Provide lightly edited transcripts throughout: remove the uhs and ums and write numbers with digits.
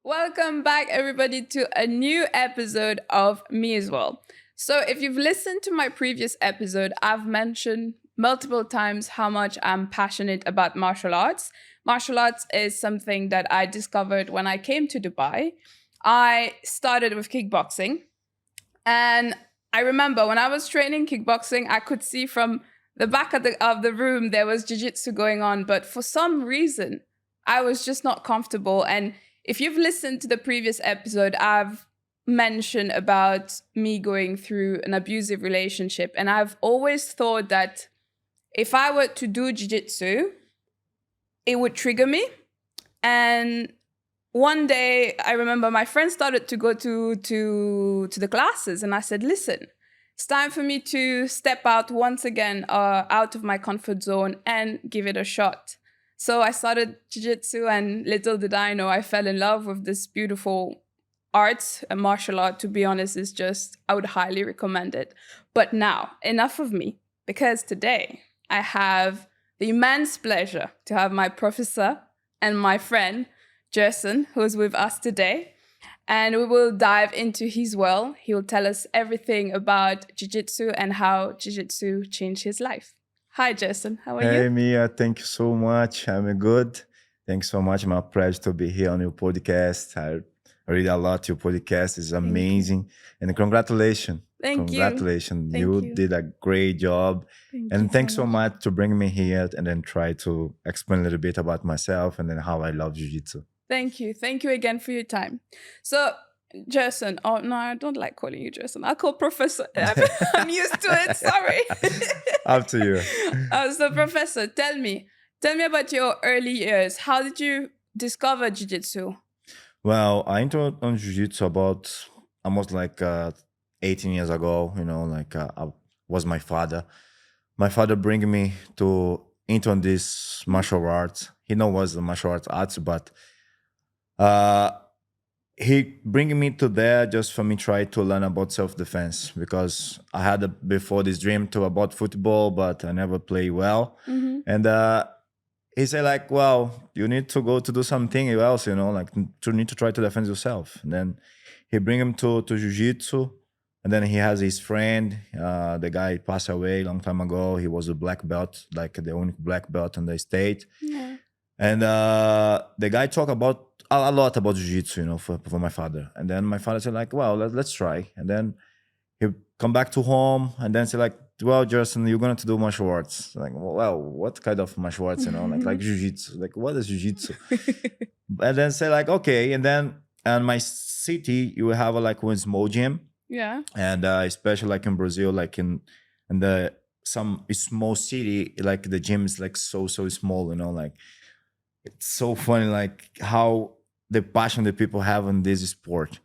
Welcome back, everybody, to a new episode of Me as Well. So, if you've listened to my previous episode, I've mentioned multiple times how much I'm passionate about martial arts. Martial arts is something that I discovered when I came to Dubai. I started with kickboxing, and I remember when I was training kickboxing, I could see from the back of the room there was jiu-jitsu going on, but for some reason, I was just not comfortable. And if you've listened to the previous episode, I've mentioned about me going through an abusive relationship. And I've always thought that if I were to do jiu-jitsu, it would trigger me. And one day, I remember my friend started to go to the classes. And I said, listen, it's time for me to step out once again, out of my comfort zone and give it a shot. So I started jiu-jitsu, and little did I know, I fell in love with this beautiful art. A martial art, to be honest, is just, I would highly recommend it. But now, enough of me, because today I have the immense pleasure to have my professor and my friend, Gerson, who's with us today. And we will dive into his world. He will tell us everything about jiu-jitsu and how jiu-jitsu changed his life. Hi, Gerson. How are you? Hey, Mia, thank you so much. I'm good. Thanks so much. My pleasure to be here on your podcast. I read a lot. Your podcast is amazing. And congratulations. Thank you. Congratulations. Thank You you. did a great job. And thanks so much to bring me here and then try to explain a little bit about myself and then how I love Jiu-Jitsu. Thank you. Thank you again for your time. So, Gerson, oh no, I don't like calling you Gerson. I'll call Professor. I'm used to it. Sorry. Up to you. So, Professor, tell me about your early years. How did you discover Jiu-Jitsu? Well, I entered on Jiu-Jitsu about almost like 18 years ago. I was my father. My father bring me into this martial arts. He was a martial arts, but he bring me to there just for me try to learn about self-defense, because I had before this dream about football, but I never play well. Mm-hmm. And he said like, well, you need to go to do something else, like you need to try to defend yourself. And then he bring him to Jiu-Jitsu. And then he has his friend, the guy passed away a long time ago. He was a black belt, like the only black belt in the state. Yeah. And the guy talked about a lot about Jiu-Jitsu, for my father. And then my father said like, well, let's try. And then he come back to home and then say like, well, Gerson, you're going to do martial arts. Like, well, what kind of martial arts, like Jiu-Jitsu. Like, what is Jiu-Jitsu? And then say like, okay. And then in my city, you have like one small gym. Yeah. And especially like in Brazil, like in some small city, like the gym is like so small, like it's so funny, like how the passion that people have on this sport.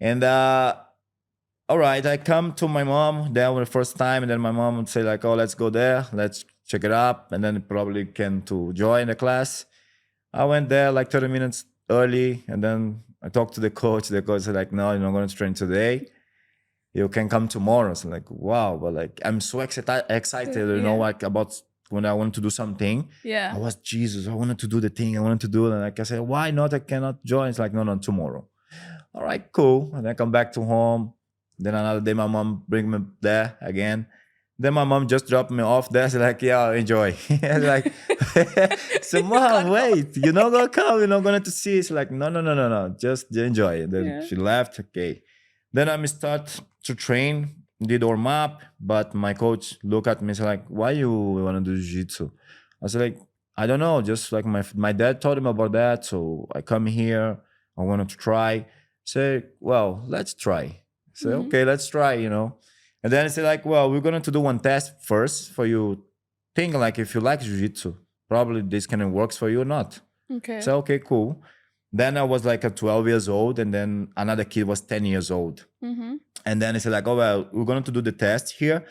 And all right, I come to my mom there for the first time, and then my mom would say like, oh, let's go there, let's check it up, and then probably can to join the class. I went there like 30 minutes early, and then I talked to the coach. The coach said like, no, you're not going to train today. You can come tomorrow. So like, wow, but like I'm so excited, like about when I want to do something. Yeah. I was, Jesus, I wanted to do the thing. I wanted to do it. And like I said, why not? I cannot join. It's like, no, tomorrow. All right, cool. And then I come back to home. Then another day, my mom bring me there again. Then my mom just dropped me off there. She's like, yeah, enjoy. Like, so mom, wait, you're not gonna come. You're not going to see. It's like, no, just enjoy. And then she left. Okay. Then I start to train, did warm up, but my coach looked at me and said like, why you want to do jiu-jitsu? I said like, I don't know, just like my dad told him about that, so I come here, I wanted to try. Say, well, let's try. Say, okay, let's try, And then I said like, well, we're going to do one test first for you. Think like if you like jiu-jitsu, probably this kind of works for you or not. Okay. So, okay, cool. Then I was like 12 years old, and then another kid was 10 years old. Mm-hmm. And then I said like, oh, well, we're going to do the test here.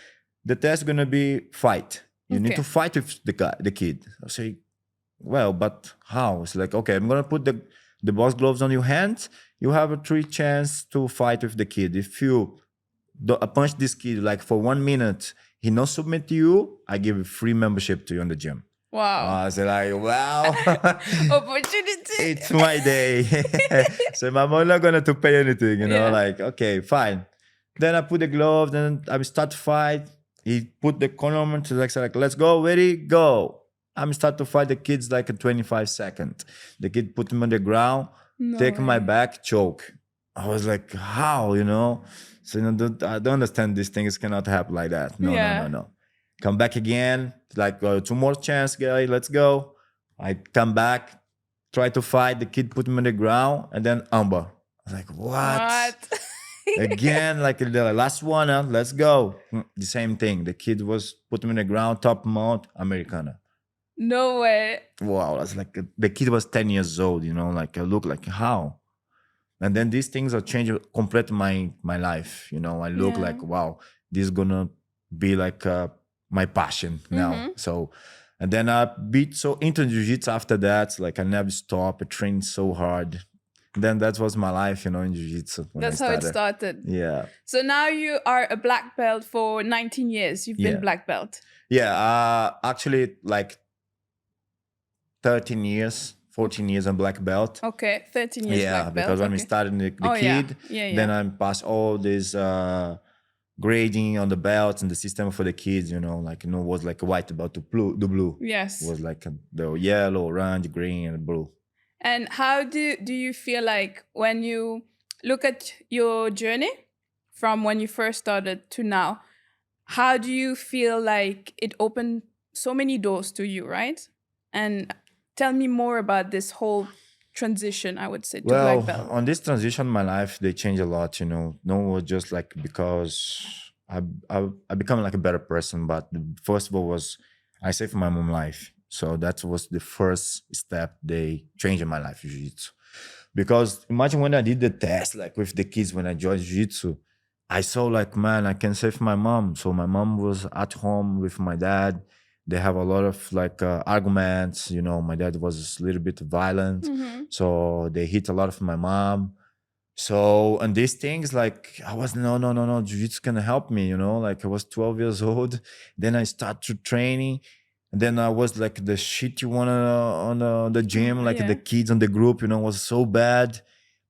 The test is going to be fight. You need to fight with the kid. I say, well, but how? It's like, okay, I'm going to put the box gloves on your hands. You have a 3 chance to fight with the kid. If you punch this kid like for 1 minute, he not submit to you, I give a free membership to you in the gym. Wow. I was like, wow, Opportunity. it's my day. So my mom not gonna to pay anything, Yeah. like, okay, fine. Then I put the gloves, then I start to fight. He put the chronometer, like, let's go, ready, go. I'm start to fight the kids like in 25 seconds. The kid put him on the ground, No take my way. back, choke. I was like, how, So I don't understand these things cannot happen like that. No, no, Yeah. no, no. Come back again, like two more chance, guy, let's go. I come back, try to fight, the kid put him on the ground, and then umber. I was like, what? What? Again, like the last one, let's go. The same thing. The kid was put him in the ground, top mount, Americana. No way. Wow, that's like the kid was 10 years old, like I look like how. And then these things are changing complete my life. I look Yeah. like, wow, this is gonna be like my passion now. So, and then I beat so into jiu-jitsu after that. Like I never stopped. I trained so hard. Then that was my life, in jiu-jitsu when That's I how it started. started. Yeah. So now you are a black belt for 19 years. You've been Yeah. black belt. Yeah. Actually, like 13 years, 14 years on black belt. Okay, 13 years Yeah, black belt. because when we okay. started the Oh, yeah. kid, Yeah, then yeah. I passed all this grading on the belts and the system for the kids, like was like a white belt to the blue. Yes. Was like the yellow, orange, green, and blue. And how do you feel like when you look at your journey from when you first started to now? How do you feel like it opened so many doors to you, right? And tell me more about this whole transition, I would say, to black belt. On this transition in my life, they changed a lot, No, it was just like because I become like a better person. But first of all was I saved my mom life. So that was the first step they changed in my life, jiu-jitsu. Because imagine when I did the test, like with the kids when I joined jiu-jitsu, I saw like, man, I can save my mom. So my mom was at home with my dad. They have a lot of like arguments. My dad was a little bit violent. So they hit a lot of my mom. So, and these things, like, I was, no, jiu-jitsu can help me, like I was 12 years old. Then I started training. And then I was like the shit you want on the gym, like Yeah. the kids on the group, was so bad.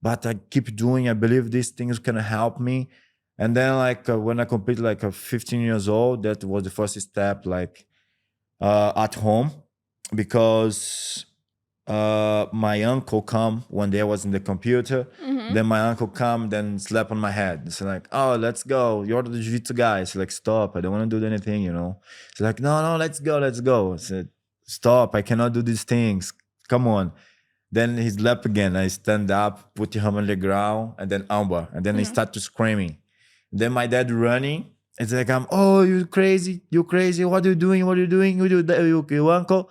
But I keep doing, I believe these things can help me. And then like when I completed like 15 years old, that was the first step, like at home, because my uncle come one day I was in the computer. Then my uncle come, then slap on my head. It's like, oh, let's go. You're the jiu-jitsu guy. It's like, stop. I don't want to do anything, It's like, no, let's go. I said, stop. I cannot do these things. Come on. Then he slap again. I stand up, put him on the ground, and then umber. And then he start to screaming. Then my dad running. It's like, oh, you crazy. What are you doing? You uncle?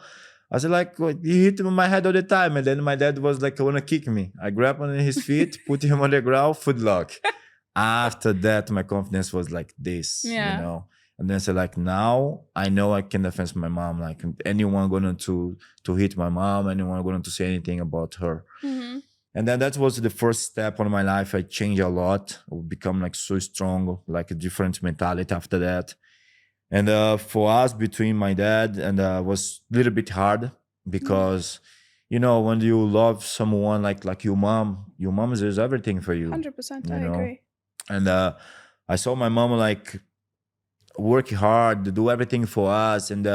I said, like, he hit me on my head all the time. And then my dad was like, want to kick me. I grabbed on his feet, put him on the ground, foot lock. After that, my confidence was like this, Yeah. And then I said, like, now I know I can defend my mom. Like, anyone going to hit my mom, anyone going to say anything about her. And then that was the first step on my life. I changed a lot. I become like so strong, like a different mentality after that. And for us, between my dad and was a little bit hard because, when you love someone like your mom is everything for you. 100%, I agree. And I saw my mom like work hard, do everything for us. And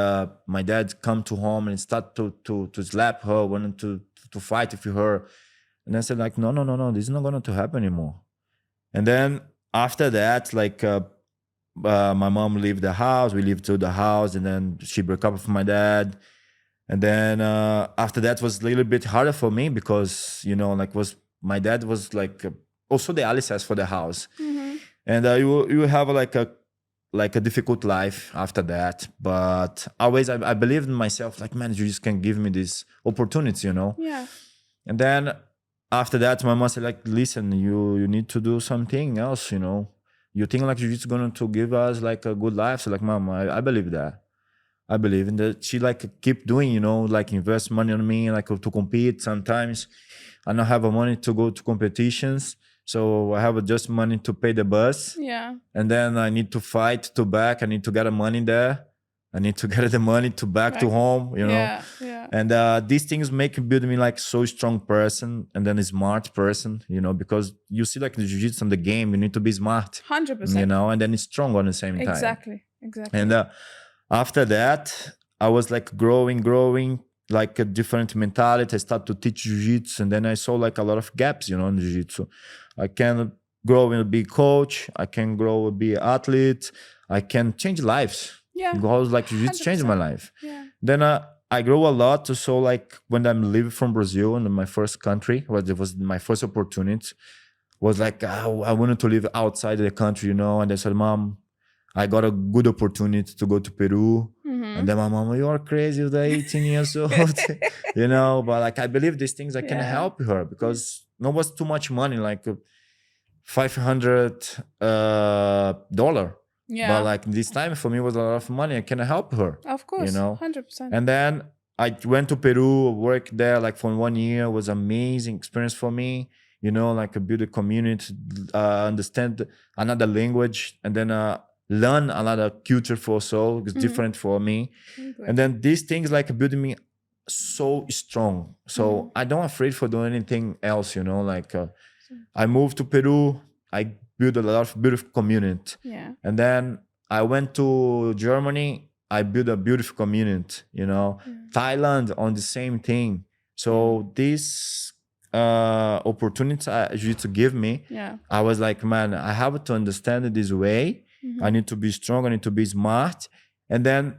my dad come to home and start to slap her, wanted to fight with her. And I said like, no, this is not going to happen anymore. And then after that, like, my mom left the house. We lived to the house, and then she broke up with my dad. And then after that was a little bit harder for me because like my dad was like also the LSS for the house, and you have like a difficult life after that. But always I believed in myself. Like, man, you just can give me this opportunity, Yeah. And then after that, my mom said like, listen, you need to do something else, You think like jiu-jitsu going to give us like a good life? So like, mom, I believe that. I believe in that. She like keep doing, like invest money on me, like to compete. Sometimes I don't have money to go to competitions. So I have just money to pay the bus. Yeah. And then I need to fight to back. I need to get the money there. I need to get the money to back to home, you know. Yeah. And these things build me like so strong person and then a smart person, you know, because you see like the jiu-jitsu in the game, you need to be smart, 100%. you know, and then it's strong on the same time. Exactly. And after that, I was like growing, like a different mentality. I started to teach jiu-jitsu, and then I saw like a lot of gaps, you know, in jiu-jitsu. I can grow and be coach. I can grow and be athlete. I can change lives. Yeah. Because like jiu-jitsu changed my life. Yeah. Then I grow a lot. So like when I'm leaving from Brazil in my first country, it was my first opportunity, was like I wanted to live outside the country, you know. And I said, Mom, I got a good opportunity to go to Peru. And then my mom, you are crazy, you're 18 years old, you know. But like I believe these things I can help her because no was too much money, like $500 dollar. Yeah. But like this time for me was a lot of money. I can help her. Of course. You know. 100%. And then I went to Peru, worked there like for 1 year. It was amazing experience for me. You know, like a build a community, understand another language, and then learn another culture for soul. It's different for me. And then these things like building me so strong. So I don't afraid for doing anything else, you know, like I moved to Peru. I built a lot of beautiful community. Yeah. And then I went to Germany. I built a beautiful community, you know. Thailand on the same thing. So this opportunity Jiu-Jitsu give me, I was like, man, I have to understand it this way. I need to be strong. I need to be smart. And then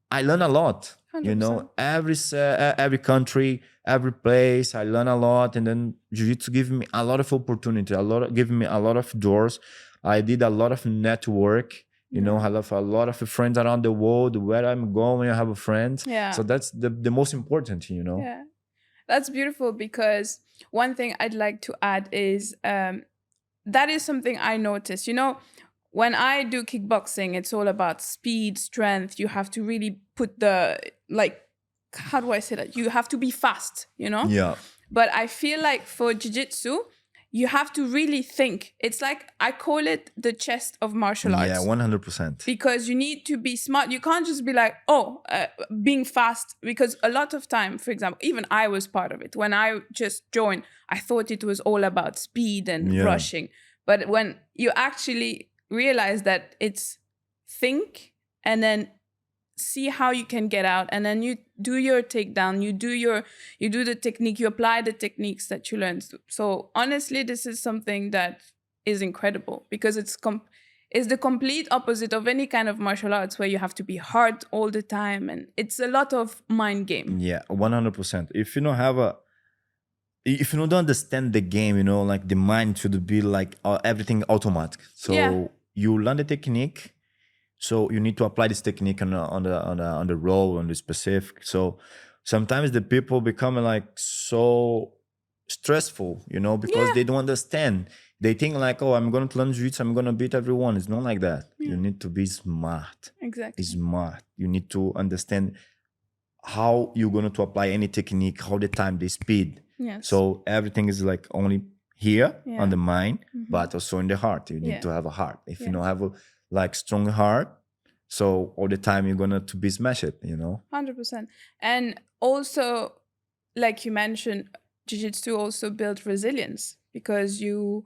I learn a lot. 100%. You know, every country, every place, I learn a lot. And then Jiu-Jitsu give me a lot of opportunity, giving me a lot of doors. I did a lot of network. You know, I have a lot of friends around the world. Where I'm going, I have a friend. Yeah. So that's the most important, you know. Yeah. That's beautiful because one thing I'd like to add is that is something I noticed. You know, when I do kickboxing, it's all about speed, strength. You have to really put the, like, how do I say that? You have to be fast, you know? Yeah. But I feel like for jiu-jitsu, you have to really think. It's like, I call it the chess of martial arts. Yeah, 100%. Because you need to be smart. You can't just be like, being fast. Because a lot of time, for example, even I was part of it. When I just joined, I thought it was all about speed and rushing. But when you actually realize that it's think and then see how you can get out, and then you do your takedown, you do the technique, you apply the techniques that you learned. So honestly, this is something that is incredible because it's the complete opposite of any kind of martial arts where you have to be hard all the time, and it's a lot of mind game. Yeah, 100%. If you don't understand the game, you know, like the mind should be like everything automatic. So you learn the technique. So you need to apply this technique on the role, on the specific. So sometimes the people become like so stressful, you know, because they don't understand. They think like, oh, I'm going to learn jiu-jitsu, I'm going to beat everyone. It's not like that. You need to be smart. Exactly. Smart. You need to understand how you're going to apply any technique, how the time, the speed. Yes. So everything is like only here on the mind, but also in the heart. You need to have a heart. If you don't have a like strong heart, so all the time you're gonna to be smashed, you know. 100%. And also, like you mentioned, jiu-jitsu also built resilience because you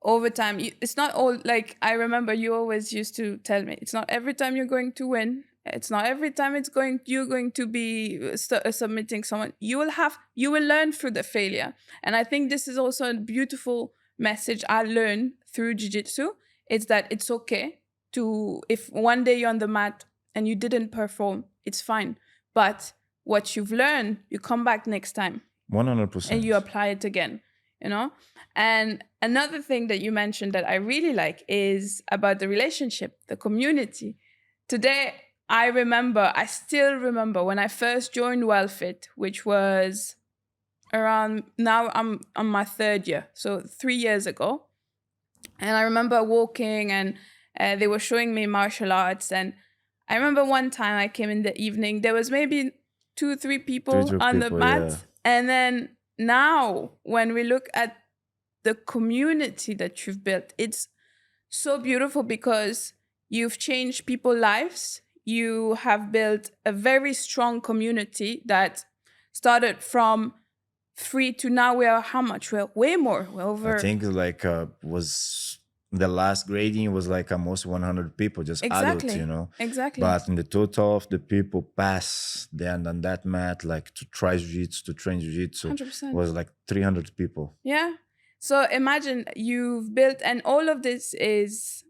over time it's not all like, I remember you always used to tell me, it's not every time you're going to win, it's not every time you're going to be submitting someone. You will learn through the failure. And I think this is also a beautiful message I learned through jiu-jitsu. It's that it's okay to, if one day you're on the mat and you didn't perform, it's fine. But what you've learned, you come back next time. 100%. And you apply it again, you know? And another thing that you mentioned that I really like is about the relationship, the community. Today, I still remember when I first joined WellFit, which was around, now I'm on my 3rd year, so 3 years ago. And I remember walking and they were showing me martial arts. And I remember one time I came in the evening, there was maybe 2-3 people on the mat. Yeah. And then now when we look at the community that you've built, it's so beautiful because you've changed people's lives. you have built a very strong community that started from 3 to now we are how much? We're way more. We're I over. think like was the last grading was like almost 100 people, just adults, Exactly. Exactly. But in the total of the people pass then on that mat, like to try jiu-jitsu, to train jiu-jitsu, 100%. was like 300 people. Yeah. So imagine you've built, and all of this is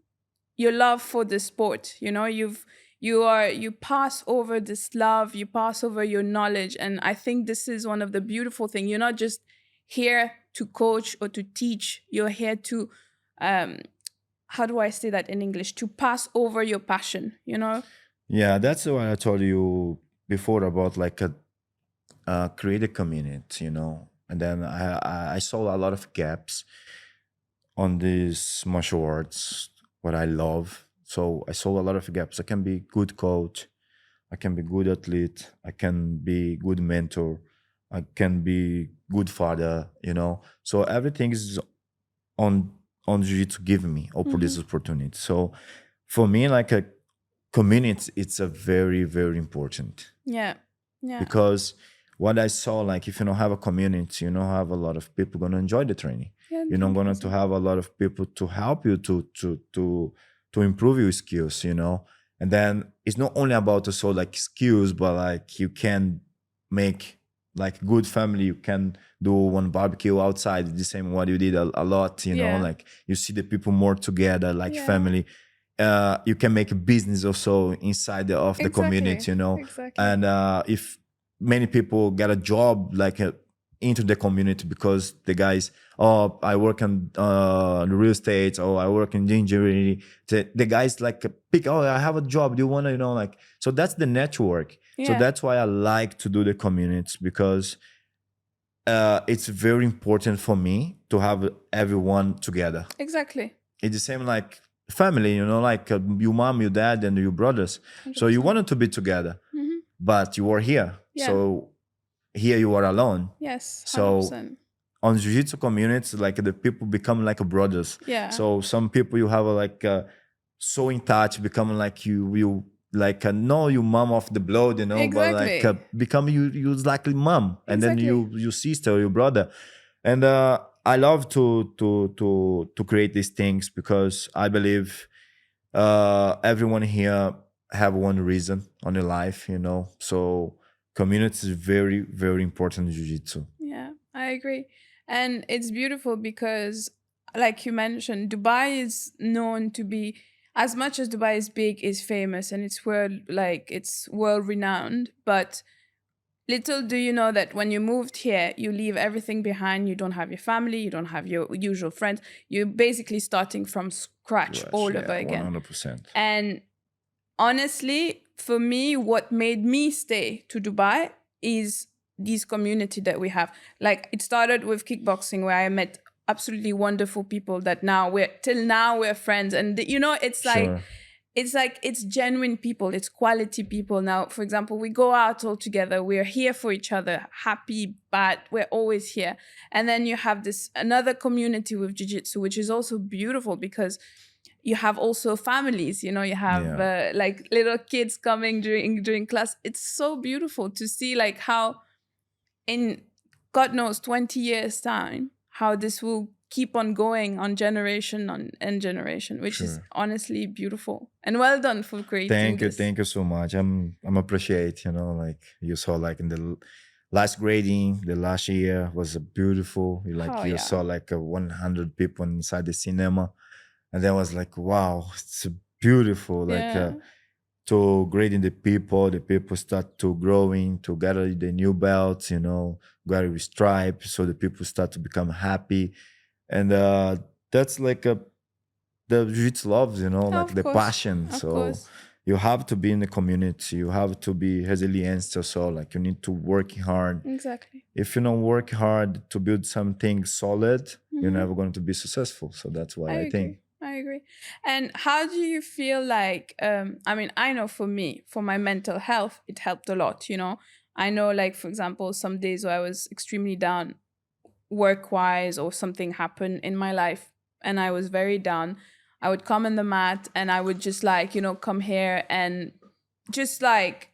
your love for the sport. You pass over this love, you pass over your knowledge. And I think this is one of the beautiful things. You're not just here to coach or to teach, you're here to um how do I say that in English? To pass over your passion. Yeah, that's what I told you before about like a create a community, And then I saw a lot of gaps on these martial arts, what I love. So I saw a lot of gaps. I can be good coach, I can be good athlete, I can be good mentor, I can be good father. So everything is on jiu-jitsu give me or Mm-hmm. this opportunity. So for me, like a community, it's a very, very important Yeah. Yeah. because what I saw, like if you don't have a community, you don't have a lot of people gonna enjoy the training. Yeah. You're not going to 100%. have a lot of people to help you to improve your skills, And then it's not only about also like skills, but like you can make like good family. You can do one barbecue outside, the same what you did a lot, Yeah. Like you see the people more together, like Yeah. family. You can make a business also inside of the community, Exactly. And if many people get a job like into the community because the guys, oh, I work on real estate, or I work in engineering. The guys like pick, oh, I have a job. Do you want to, like, so that's the network. So Yeah. that's why I like to do the communities because it's very important for me to have everyone together. Exactly. It's the same like family, like your mom, your dad, and your brothers. So you 100%. wanted to be together, Mm-hmm. but you are here. Yeah. So here you are alone. Yes. So 100%. on jiu-jitsu communities, like the people become like brothers. Yeah. So some people you have like so in touch, become like you like know your mom of the blood, but like Exactly. become you like mom, and then Exactly. your sister or your brother. And I love to create these things because I believe everyone here have one reason on your life, So community is very, very important in jiu-jitsu. Yeah, I agree. And it's beautiful because, like you mentioned, Dubai is known to be, as much as Dubai is big, is famous, and it's world renowned. But little do you know that when you moved here, you leave everything behind. You don't have your family, you don't have your usual friends. You're basically starting from scratch Rush, all over yeah, again. 100%. And honestly, for me, what made me stay to Dubai is this community that we have. Like it started with kickboxing, where I met absolutely wonderful people that now we're friends. And it's like Sure. it's genuine people, it's quality people. Now, for example, we go out all together, we're here for each other, happy, bad, we're always here. And then you have this another community with jiu-jitsu, which is also beautiful because you have also families, you have Yeah. like little kids coming during class. It's so beautiful to see like how in God knows 20 years time how this will keep on going on generation on and generation, which is Sure. honestly beautiful. And well done for creating this. Thank you so much. I'm appreciate, like you saw like in the last grading, the last year was a beautiful. Like Oh you yeah. saw like 100 people inside the cinema, and then was like, wow, it's beautiful. Like Yeah. to grading the people start to growing, to gather the new belts, gather with stripes, so the people start to become happy, and that's like the jiu-jitsu loves, like Of the course. passion. Of So course. you have to be in the community, you have to be resilient also, like you need to work hard. Exactly. If you don't work hard to build something solid, you're Mhm. never going to be successful. So that's what I I think. agree. I agree. And how do you feel like I mean, I know for me, for my mental health, it helped a lot, I know, like, for example, some days where I was extremely down work wise or something happened in my life and I was very down, I would come in the mat and I would just like, come here and just like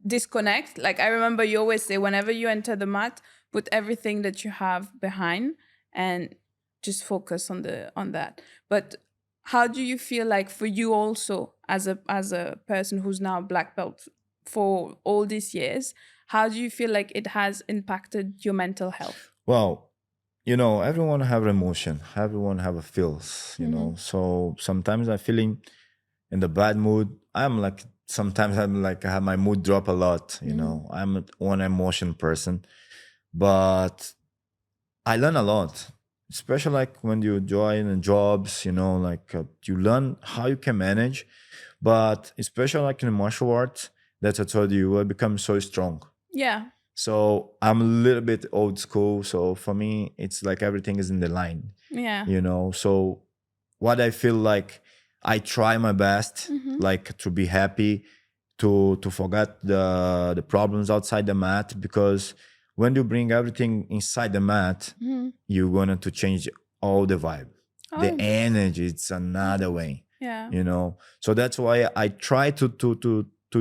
disconnect. Like I remember you always say, whenever you enter the mat, put everything that you have behind and just focus on that. But how do you feel like for you also as a person who's now black belt for all these years? How do you feel like it has impacted your mental health? Well, everyone have emotion. Everyone have a feels. Mm-hmm. So sometimes I feeling in the bad mood. Sometimes I'm like I have my mood drop a lot. I'm one emotion person, but I learn a lot, especially like when you join jobs. You learn how you can manage, but especially like in martial arts, that I told you, I become so strong. Yeah. So I'm a little bit old school. So for me, it's like everything is in the line, Yeah. So what I feel like I try my best, Mm-hmm. like to be happy, to forget the problems outside the mat, because when you bring everything inside the mat, Mm-hmm. you're gonna to change all the vibe. The Oh, energy, it's another way, yeah. So that's why I try to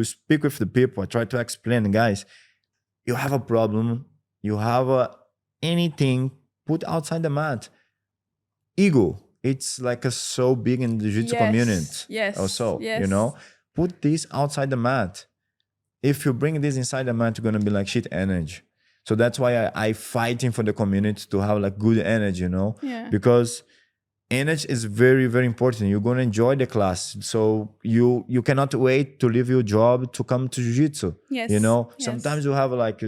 speak with the people. I try to explain, guys, you have a problem, you have anything, put outside the mat. Ego, it's like a so big in the jiu-jitsu Yes. community Yes. also, Yes. put this outside the mat. If you bring this inside the mat, you're gonna be like shit energy. So that's why I fighting for the community to have like good energy, Yeah. because energy is very, very important. You're gonna enjoy the class, so you cannot wait to leave your job to come to jiu-jitsu. Yes. Sometimes Yes. you have like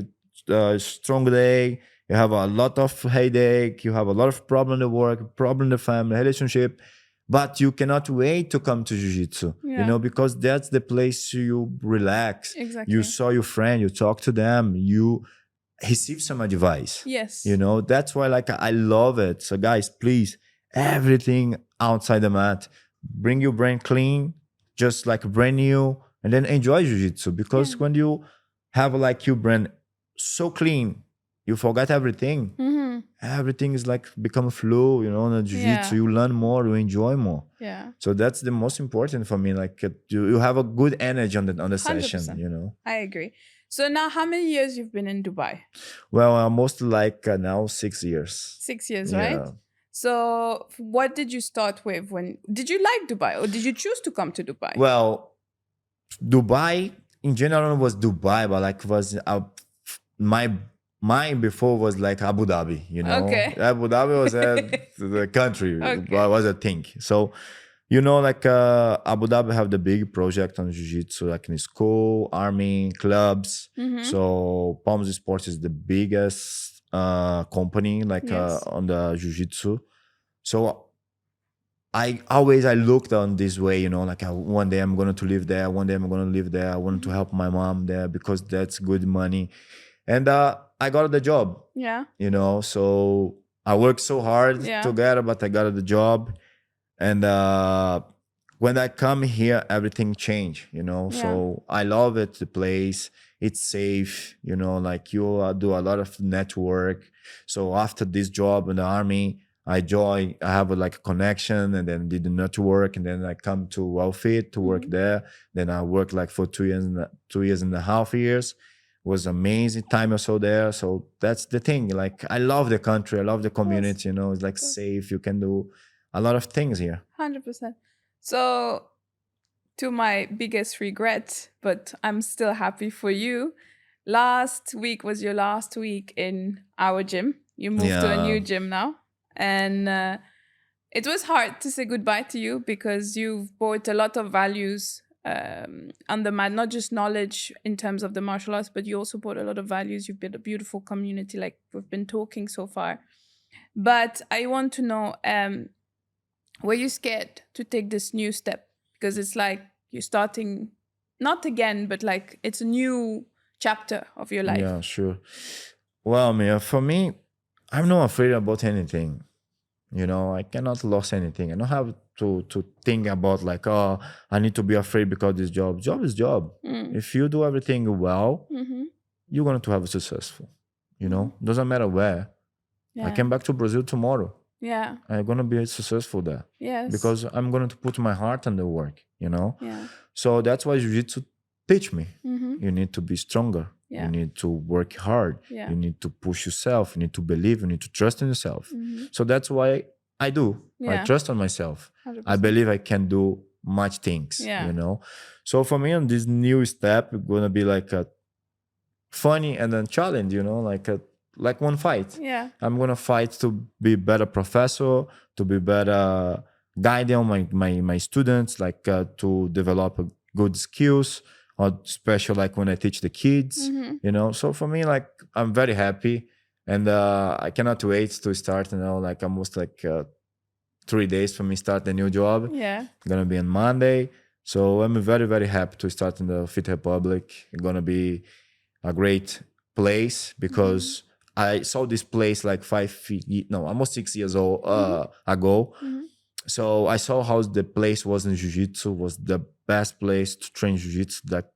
a strong day, you have a lot of headache, you have a lot of problem at work, problem in the family, relationship, but you cannot wait to come to jiu-jitsu, Yeah. because that's the place you relax. Exactly. You saw your friend, you talk to them, you receive some advice. Yes. That's why like I love it. So guys, please, everything outside the mat, bring your brain clean, just like brand new, and then enjoy jiu-jitsu, because Yeah. when you have like your brain so clean, you forget everything. Mm-hmm. Everything is like become flow, in the jiu-jitsu. Yeah. You learn more, you enjoy more. Yeah. So that's the most important for me. Like you have a good energy on the session, 100%. I agree. So now, how many years you've been in Dubai? Well, almost like now 6 years. 6 years, Yeah. right? So what did you start with? When did you like Dubai, or did you choose to come to Dubai? Well, Dubai in general was Dubai, but like was my mine before was like Abu Dhabi. Okay. Abu Dhabi was the country, Okay. was a thing. So like Abu Dhabi have the big project on jiu-jitsu, like in school, army, clubs. Mm-hmm. So Palms Sports is the biggest company like Yes. on the jiu-jitsu. So I looked on this way, like one day I'm going to live there, one day I'm going to live there. I wanted to help my mom there because that's good money. And I got the job, Yeah. so I worked so hard Yeah. together, but I got the job. And when I come here, everything changed, so I love it, the place. It's safe, like you do a lot of network. So after this job in the army, I have like a connection, and then did the network, and then I come to Wellfit to work there. Then I worked like for 2 years and a half years. Was amazing time also there. So that's the thing. Like I love the country, I love the community. It's like safe. You can do a lot of things here. 100%. So, to my biggest regret, but I'm still happy for you. Last week was your last week in our gym. You moved to a new gym now. And it was hard to say goodbye to you because you've brought a lot of values on the mat, not just knowledge in terms of the martial arts, but you also brought a lot of values. You've built a beautiful community, like we've been talking so far. But I want to know, were you scared to take this new step? Because it's like you're starting, not again, but like it's a new chapter of your life. Yeah, sure. Well, Mia, for me, I'm not afraid about anything. I cannot lose anything. I don't have to think about like, oh, I need to be afraid because this job. Job is job. If you do everything well, you're going to have a successful. Doesn't matter where. Yeah. I came back to Brazil tomorrow. Yeah. I'm going to be successful there. Yes. Because I'm going to put my heart on the work, Yeah. So that's why jiu-jitsu teach me. Mm-hmm. You need to be stronger. Yeah. You need to work hard. Yeah. You need to push yourself. You need to believe. You need to trust in yourself. Mm-hmm. So that's why I do. I Yeah. trust on myself. 100%. I believe I can do much things, Yeah. you know? So for me on this new step, it's going to be like a funny and then challenge, you know, like one fight. Yeah. I'm going to fight to be better professor, to be better guiding on my students, like to develop good skills, or especially like when I teach the kids, Mm-hmm. you know? So for me, like, I'm very happy and I cannot wait to start, you know, like almost like 3 days for me start the new job. Yeah. Gonna be on Monday. So I'm very, very happy to start in the Fit Republic. It's gonna be a great place because I saw this place like almost 6 years old ago. Mm-hmm. So I saw how the place was in Jiu-Jitsu, was the best place to train Jiu-Jitsu. Like,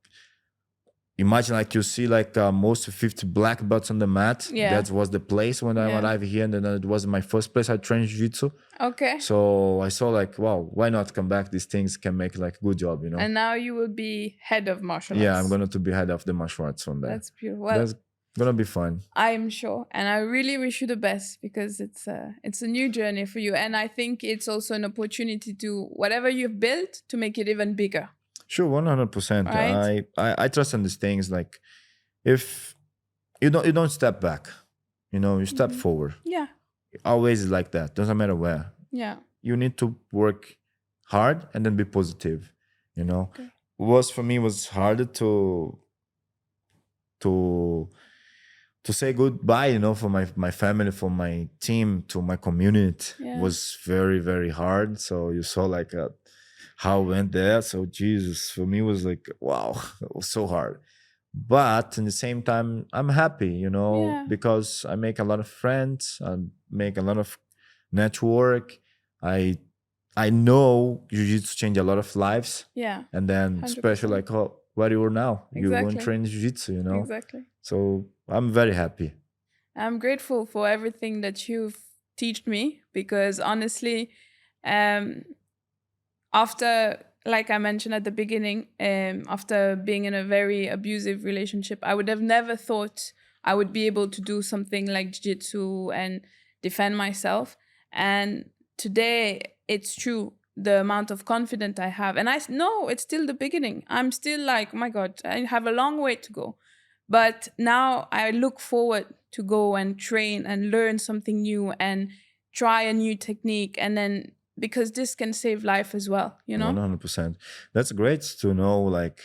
imagine like you see like most 50 black belts on the mat. Yeah. That was the place when I arrived here, and then it was my first place I trained Jiu-Jitsu. Okay. So I saw like, wow, why not come back? These things can make like a good job, you know? And now you will be head of martial arts. Yeah, I'm going to be head of the martial arts one day. That's beautiful. Well, that's going to be fun. I'm sure. And I really wish you the best because it's a new journey for you. And I think it's also an opportunity to, whatever you've built, to make it even bigger. Sure, 100%. Right? I trust in these things. Like, if you don't step back, you know, you step forward. Yeah. Always like that. Doesn't matter where. Yeah. You need to work hard and then be positive, you know? Okay. For me was harder to say goodbye, you know, for my family, for my team, to my community. Yeah. Was very, very hard. So you saw like how I went there. So Jesus, for me was like, wow, it was so hard. But in the same time, I'm happy, you know, because I make a lot of friends, I make a lot of network. I know Jiu-Jitsu changed a lot of lives. Yeah. And then 100%. especially like where you are now. Exactly. You go and train Jiu-Jitsu, you know? Exactly. So I'm very happy. I'm grateful for everything that you've taught me because honestly, after, like I mentioned at the beginning, after being in a very abusive relationship, I would have never thought I would be able to do something like Jiu-Jitsu and defend myself. And today, it's true, the amount of confidence I have. And I know it's still the beginning. I'm still like, oh my God, I have a long way to go. But now I look forward to go and train and learn something new and try a new technique. And then, because this can save life as well, you know? 100%. That's great to know, like,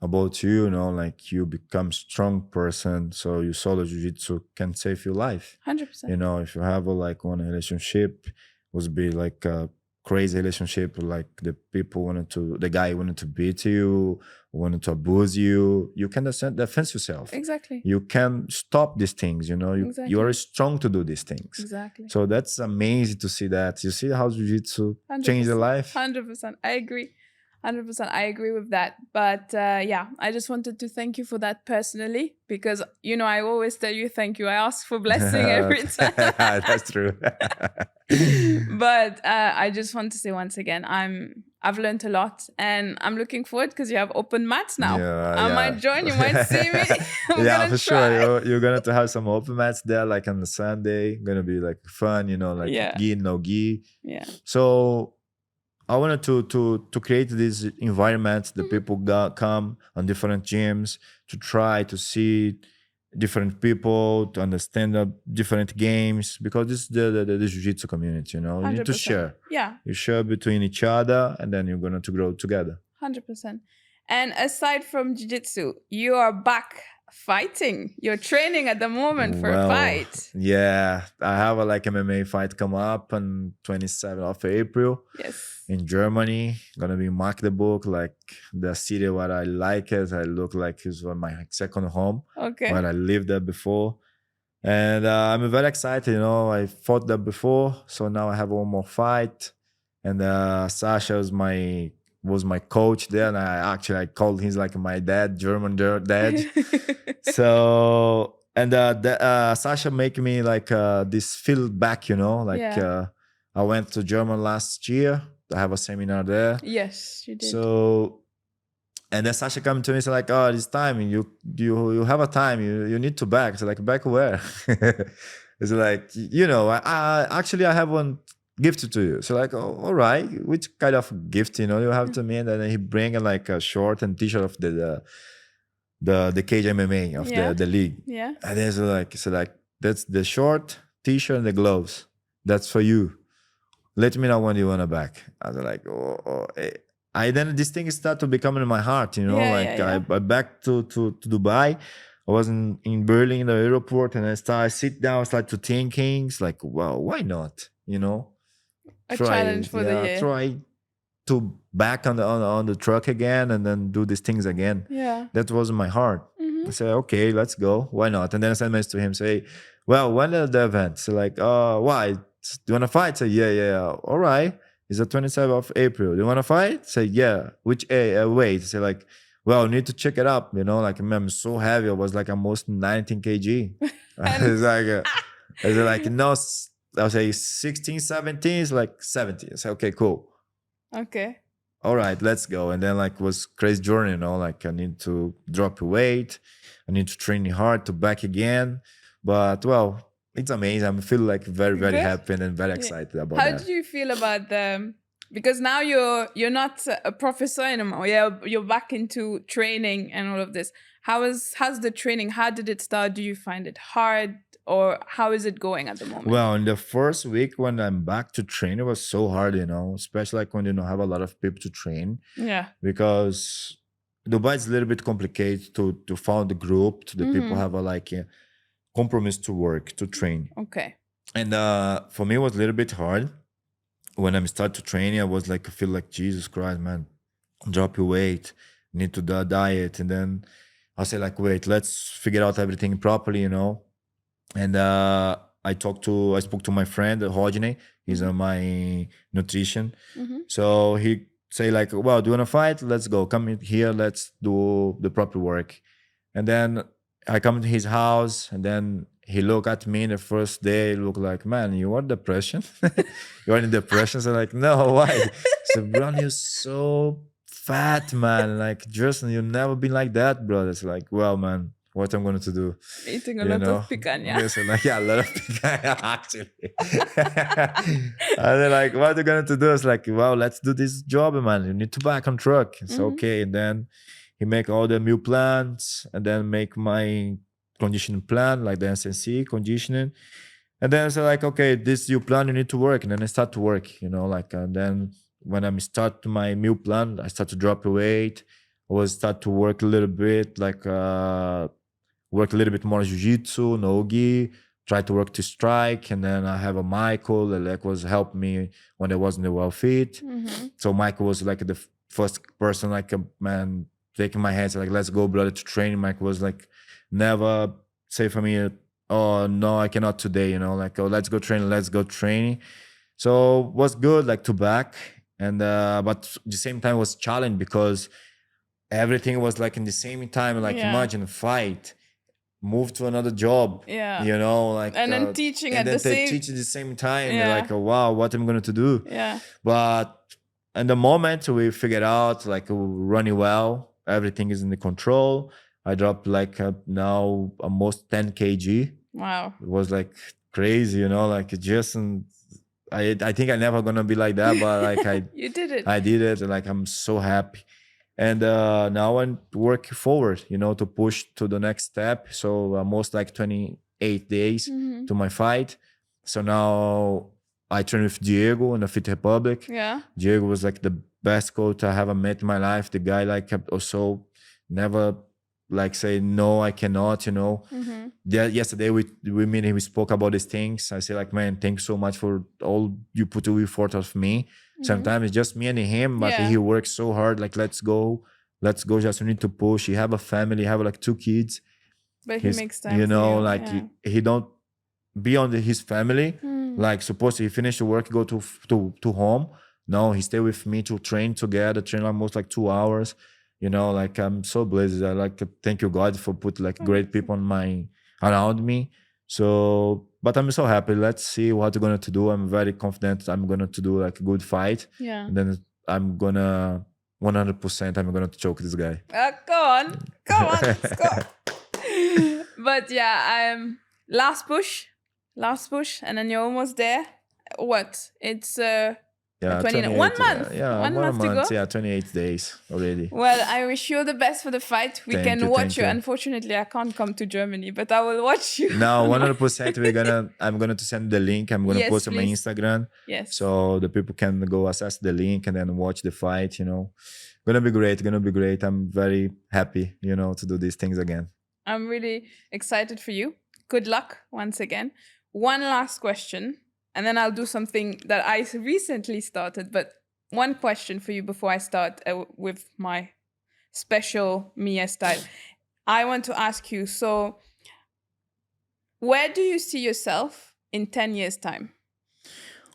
about you, you know, like you become strong person. So you solo jiu-jitsu can save your life. 100%. You know, if you have one relationship, would be like a crazy relationship, like the guy wanted to beat you, wanted to abuse you, you can defend yourself. Exactly. You can stop these things, you know, you are strong to do these things. Exactly. So that's amazing to see that. You see how jiu-jitsu changed the life? 100%. I agree. 100%. I agree with that. But yeah, I just wanted to thank you for that personally because, you know, I always tell you thank you. I ask for blessing every time. That's true. But I just want to say once again, I've learned a lot and I'm looking forward because you have open mats now. I might join, you might see me. Yeah, for sure. You're going to have some open mats there, like on the Sunday. Going to be like fun, you know, like gi, no gi. Yeah. So I wanted to create this environment that people come on different gyms to try to see different people, to understand different games, because this is the jiu-jitsu community, you know. 100%. You need to share. Yeah. You share between each other and then you're going to grow together. 100%. And aside from jiu-jitsu, you are back fighting. You're training at the moment for a fight. Yeah, I have a MMA fight come up on 27th of April. Yes. In Germany. Gonna be Magdeburg, like the city where I like it. I look like it's my second home. Okay. Where I lived there before. And I'm very excited, you know. I fought there before, so now I have one more fight. And Sasha was my coach there, and I called him like my dad, German dad. So and Sasha make me like this feel back, you know, like I went to Germany last year. I have a seminar there. Yes, you did. So And then Sasha come to me and say like, oh, this time you have a time, you need to back. It's like, back where? It's like, actually I have one gift to you. So like, oh, all right, which kind of gift, you have to me? And then he bring like a short and t-shirt of the cage MMA of Yeah. the league. Yeah. And then it's like, that's the short t-shirt and the gloves. That's for you. Let me know when you want to back. I was like, I then this thing started to become in my heart, Yeah. I back to Dubai. I was in Berlin, the airport, and I sit down, start to thinking, it's like, wow, why not? A challenge for the year. Try to back on the truck again and then do these things again. Yeah. That was in my heart. Mm-hmm. I said, okay, let's go. Why not? And then I sent a message to him, say, well, when are the event? So like, why? Do you want to fight? Say, yeah. All right. It's the 27th of April. Do you want to fight? Say, yeah. Which weight? Say like, well, need to check it up. Like, man, I'm so heavy. I was like almost 19 kg. It's like, no, I'll say 16, 17. It's like 70. I say, okay, cool. Okay. All right, let's go. And then like was crazy journey, like I need to drop weight. I need to train hard to back again. But well, it's amazing. I feel like very, very Good. happy and very excited about How that. do you feel about because now you're not a professor anymore. You're back into training and all of this. How's the training? How did it start? Do you find it hard? Or how is it going at the moment? Well, in the first week when I'm back to train, it was so hard, especially like when you don't have a lot of people to train. Yeah. Because Dubai is a little bit complicated to found the group, to the people have a compromise to work, to train. Okay. And for me, it was a little bit hard. When I started to training, I was like, I feel like, Jesus Christ, man, drop your weight, need to do a diet. And then I say like, wait, let's figure out everything properly, And I spoke to my friend Rodney. He's my nutrition. So he say like, well, do you want to fight? Let's go. Come in here. Let's do the proper work. And then I come to his house, and then he look at me the first day. Look like, man, you are depression. You are in depression. So like, no, why? So bro, you're so fat, man. Like, Gerson, you've never been like that, bro. It's like, well, man, what I'm going to do? Eating a lot of picanha. So like, yeah, a lot of picanha, actually. And then like, what are you going to do? It's like, well, let's do this job, man. You need to back on truck. It's okay. And then he make all the meal plans, and then make my conditioning plan, like the SNC conditioning. And then it's like, okay, this is your plan, you need to work. And then I start to work, and then when I start my meal plan, I start to drop weight. I was start to work a little bit, like work a little bit more jiu-jitsu, no-gi, try to work to strike. And then I have a Michael that like was helping me when I wasn't well fit. So Michael was like the first person, like a man taking my hands, like, let's go, brother, to training. Michael was like, never say for me, oh no, I cannot today, like, oh, let's go training. So it was good, like, to back. And but at the same time it was challenge, because everything was like in the same time, like imagine a fight, move to another job, like, and then teaching and at the same teach at the same time, like, oh, wow, what I'm going to do. But in the moment we figured out, like, running well, everything is in the control. I dropped like now almost 10 kg. Wow. It was like crazy, like, just, I think I'm never gonna be like that, but like you did it. I did it, and like I'm so happy. And now I'm working forward, to push to the next step. So almost like 28 days to my fight. So now I train with Diego in the Fit Republic. Yeah. Diego was like the best coach I ever met in my life. The guy like also never like say, no, I cannot, Yesterday we meet and we spoke about these things. I say like, man, thanks so much for all you put the effort of me. Sometimes it's just me and him, but he works so hard. Like, let's go. Just need to push. He have a family, have like 2 kids. But he makes time. He don't be on his family. Like, suppose he finish the work, go to home. No, he stay with me to train together, train almost like 2 hours. Like, I'm so blessed. I like to thank you, God, for put like great people around me. So, but I'm so happy. Let's see what we're going to do. I'm very confident I'm going to do like a good fight. Yeah. And then I'm going to 100% I'm going to choke this guy. Go on, let's go. But yeah, last push, and then you're almost there. What? It's Yeah, 29. 28. 1 month. Yeah, 1 month to go. Yeah, 28 days already. Well, I wish you the best for the fight. We Thank can you, watch thank you. you. Unfortunately, I can't come to Germany, but I will watch you. No, 100% I'm gonna to send the link. I'm gonna Yes, post on my please. Instagram. Yes. So the people can go access the link and then watch the fight, you know. Gonna be great. I'm very happy, you know, to do these things again. I'm really excited for you. Good luck once again. One last question, and then I'll do something that I recently started, but one question for you before I start with my special Mia style. I want to ask you, so where do you see yourself in 10 years' time?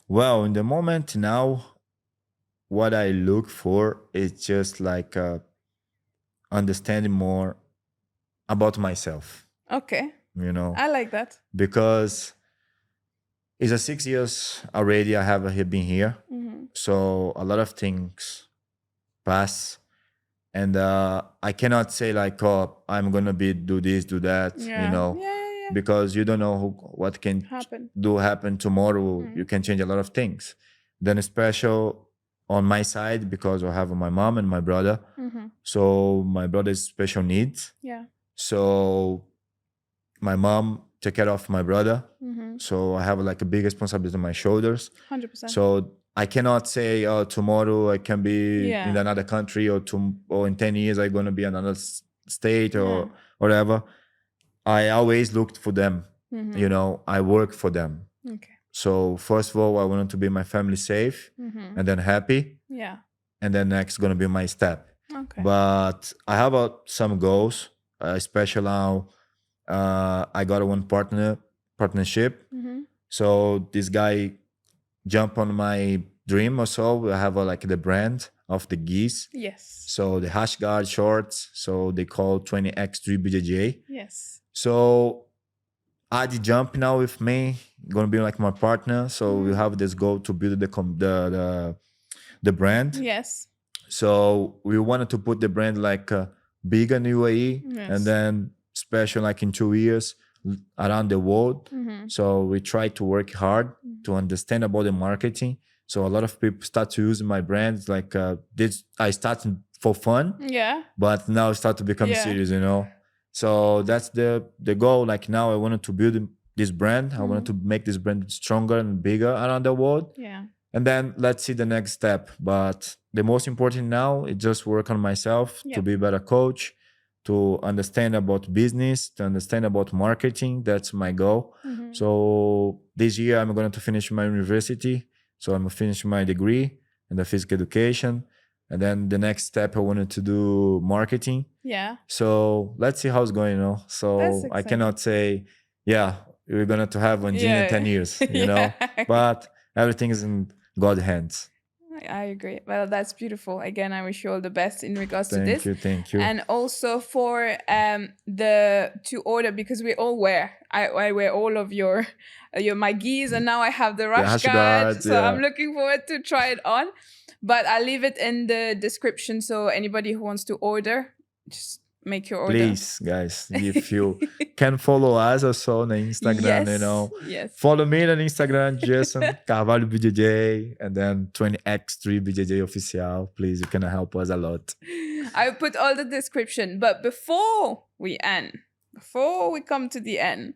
Well, in the moment now, what I look for is just like understanding more about myself, Okay. you know, I like that. because it's a 6 years already I have been here. Mm-hmm. So a lot of things pass. And I cannot say like, oh, I'm gonna do this, do that, Yeah. you know, Yeah. because you don't know what can happen tomorrow. Mm. You can change a lot of things. Then special on my side because I have my mom and my brother. Mm-hmm. So my brother's special needs. Yeah. So my mom take care of my brother. Mm-hmm. So I have like a big responsibility on my shoulders. 100%. So I cannot say, oh, tomorrow I can be in another country or in 10 years I'm going to be in another state or whatever. I always looked for them. Mm-hmm. You know, I work for them. Okay. So first of all, I wanted to be my family safe and then happy. Yeah. And then next going to be my step. Okay. But I have some goals, especially now I got one partnership. Mm-hmm. So this guy jump on my dream or so. We have like the brand of the geese. Yes. So the hash guard shorts. So they call 20x3 BJJ. Yes. So Adi jump now with me, gonna be like my partner. So we have this goal to build the brand. Yes. So we wanted to put the brand like big in UAE and then special like in 2 years around the world. Mm-hmm. So we try to work hard to understand about the marketing. So a lot of people start to use my brands like this. I started for fun, but now it start to become serious, you know. So that's the goal. Like now I wanted to build this brand. I wanted to make this brand stronger and bigger around the world. Yeah. And then let's see the next step. But the most important now is just work on myself to be a better coach, to understand about business, to understand about marketing. That's my goal. Mm-hmm. So this year I'm going to finish my university. So I'm going to finish my degree in the physical education. And then the next step I wanted to do marketing. Yeah. So let's see how it's going, you know. So I cannot say, we're going to have one gene in 10 years, you know. But everything is in God's hands. I agree. Well, that's beautiful. Again, I wish you all the best in regards to this. Thank you. And also for to order, because we all wear. I wear all of your my gis, and now I have the rash guard. So I'm looking forward to try it on. But I'll leave it in the description, so anybody who wants to order, just make your order. Please, guys, if you can follow us also on Instagram, you know. Yes. Follow me on Instagram, Gerson Carvalho BJJ, and then 20x3 BJJ official. Please, you can help us a lot. I will put all the description. But before we come to the end,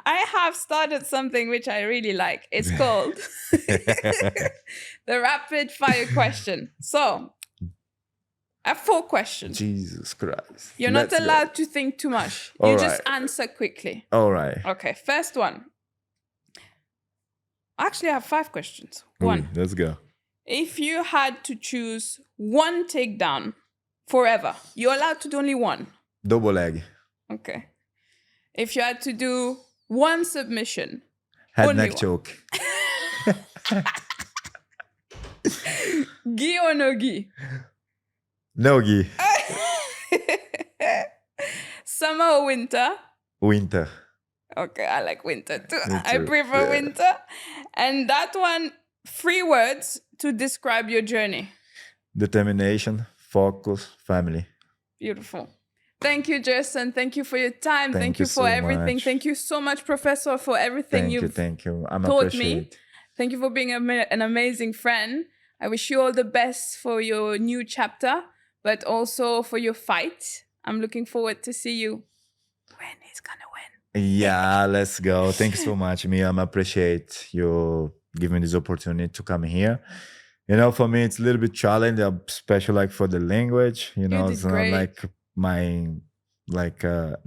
I have started something which I really like. It's called the rapid fire question. So I have 4 questions. Jesus Christ. You're not allowed to think too much. You just answer quickly. All right. Okay, first one. Actually, I have 5 questions. 1. Let's go. If you had to choose one takedown forever, you're allowed to do only one. Double leg. Okay. If you had to do one submission. Head neck choke. Gi or no gi? No gi. Summer or winter? Winter. Okay, I like winter too. I prefer winter. And that one, 3 words to describe your journey. Determination, focus, family. Beautiful. Thank you, Gerson. Thank you for your time. Thank You you for so everything. much. Thank you so much, Professor, for everything you've Thank you. I'm taught appreciate. me. Thank you for being an amazing friend. I wish you all the best for your new chapter, but also for your fight. I'm looking forward to see you when he's gonna win. Yeah, let's go. Thank you so much, Mia. I appreciate you giving me this opportunity to come here. You know, for me, it's a little bit challenging, especially like for the language. You know, did it's not great. like my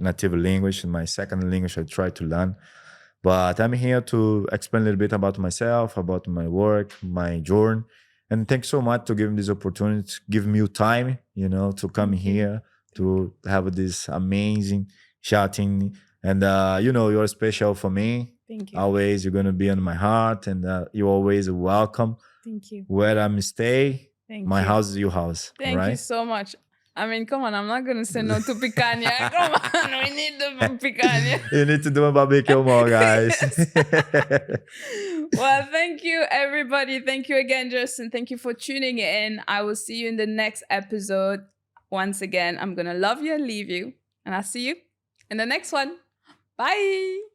native language. My second language I try to learn. But I'm here to explain a little bit about myself, about my work, my journey. And thanks so much to give me this opportunity, to give me time, you know, to come Thank you. here, to have this amazing chatting. And, you know, you're special for me. Thank you. Always, you're going to be in my heart. And you're always welcome. Thank you. Where I'm stay, Thank my you. house is your house. Thank right? you so much. I mean, come on, I'm not gonna say no to picanha. Come on, we need the picanha. You need to do a barbecue more, guys. Well, thank you, everybody. Thank you again, Justin. Thank you for tuning in. I will see you in the next episode. Once again, I'm gonna love you and leave you. And I'll see you in the next one. Bye.